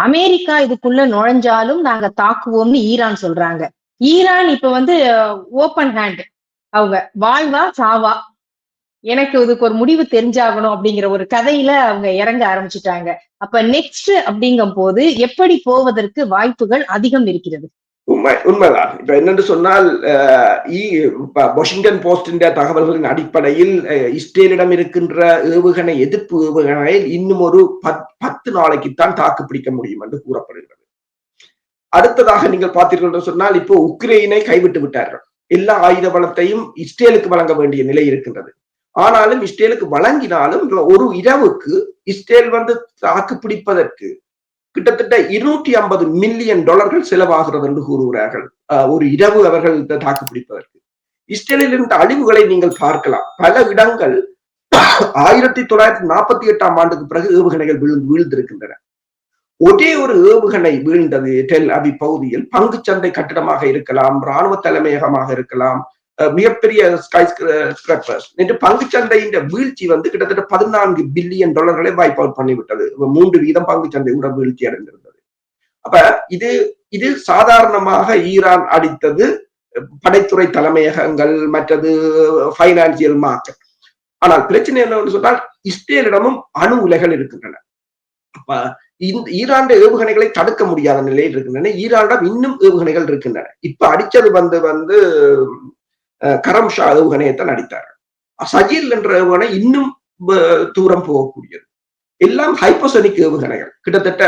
America இதுக்குள்ள நுழைஞ்சாலும் நாங்க தாக்குவோம்னு Iran சொல்றாங்க. ஈரான் இப்ப வந்து ஓப்பன் ஹேண்ட், அவங்க வாழ்வா சாவா, எனக்கு இதுக்கு ஒரு முடிவு தெரிஞ்சாகணும் அப்படிங்கிற ஒரு கதையில அவங்க இறங்க ஆரம்பிச்சுட்டாங்க. அப்ப நெக்ஸ்ட் அப்படிங்கும் போது எப்படி போவதற்கு வாய்ப்புகள் அதிகம் இருக்கிறது? உண்மைதான். இப்ப என்னென்று சொன்னால் வாஷிங்டன் போஸ்டின் தகவல்களின் அடிப்படையில் இஸ்ரேலிடம் இருக்கின்ற ஏவுகணை எதிர்ப்பு ஏவுகணை இன்னும் ஒரு 10 நாளைக்குத்தான் தாக்கு பிடிக்க முடியும் என்று கூறப்படுகிறது. அடுத்ததாக நீங்கள் பார்த்தீர்கள் என்று சொன்னால் இப்போ உக்ரைனை கைவிட்டு விட்டார்கள். எல்லா ஆயுத பலத்தையும் இஸ்ரேலுக்கு வழங்க வேண்டிய நிலை இருக்கின்றது. ஆனாலும் இஸ்ரேலுக்கு வழங்கினாலும் ஒரு இரவுக்கு இஸ்ரேல் வந்து தாக்கு பிடிப்பதற்கு கிட்டத்தட்ட 250 மில்லியன் டாலர்கள் செலவாகிறது என்று கூறுகிறார்கள். ஒரு இரவு அவர்கள் தாக்கு பிடிப்பதற்கு. இஸ்ரேலில் இருந்த அழிவுகளை நீங்கள் பார்க்கலாம். பல இடங்கள் 1948 ஆண்டுக்கு பிறகு ஏவுகணைகள் வீழ்ந்திருக்கின்றன. ஒரே ஒரு ஏவுகணை வீழ்ந்தது டெல் அவி பகுதியில். பங்குச்சந்தை கட்டிடமாக இருக்கலாம், இராணுவ தலைமையகமாக இருக்கலாம், மிகப்பெரிய என்று பங்குச்சந்தையின் வீழ்ச்சி வந்து கிட்டத்தட்ட 14 பில்லியன் டாலர்களை வைப் அவுட் பண்ணிவிட்டது. 3% பங்குச்சந்தை கூட வீழ்ச்சி அடைந்திருந்தது. அப்ப இது சாதாரணமாக ஈரான் அடித்தது படைத்துறை தலைமையகங்கள், மற்றது பைனான்சியல் மார்க்கெட். ஆனால் பிரச்சனை என்னன்னு சொன்னால் இஸ்ரேலிடமும் அணு உலைகள் இருக்கின்றன. அப்ப ஈரான் ஏவுகணைகளை தடுக்க முடியாத நிலையில் இருக்கின்றன. ஈரானிடம் இன்னும் ஏவுகணைகள் இருக்கின்றன. இப்ப அடிச்சது வந்து கரம்ஷா ஏவுகணையைத்தான் அடித்தார்கள். சஜீல் என்ற ஏவுகணை இன்னும் தூரம் போகக்கூடியது. எல்லாம் ஹைப்போசோனிக் ஏவுகணைகள். கிட்டத்தட்ட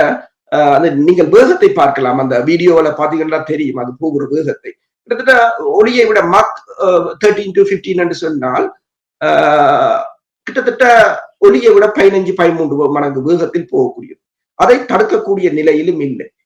நீங்கள் வேகத்தை பார்க்கலாம். அந்த வீடியோவில் பாத்தீங்கன்னா தெரியும் அது போகிற வேகத்தை. கிட்டத்தட்ட ஒளியை விட மாக் 13 to 15 என்று சொன்னால் கிட்டத்தட்ட ஒளியை விட 15-13 மடங்கு வேகத்தில் போகக்கூடியது. அதை தடுக்கக்கூடிய நிலையிலும் இல்லை.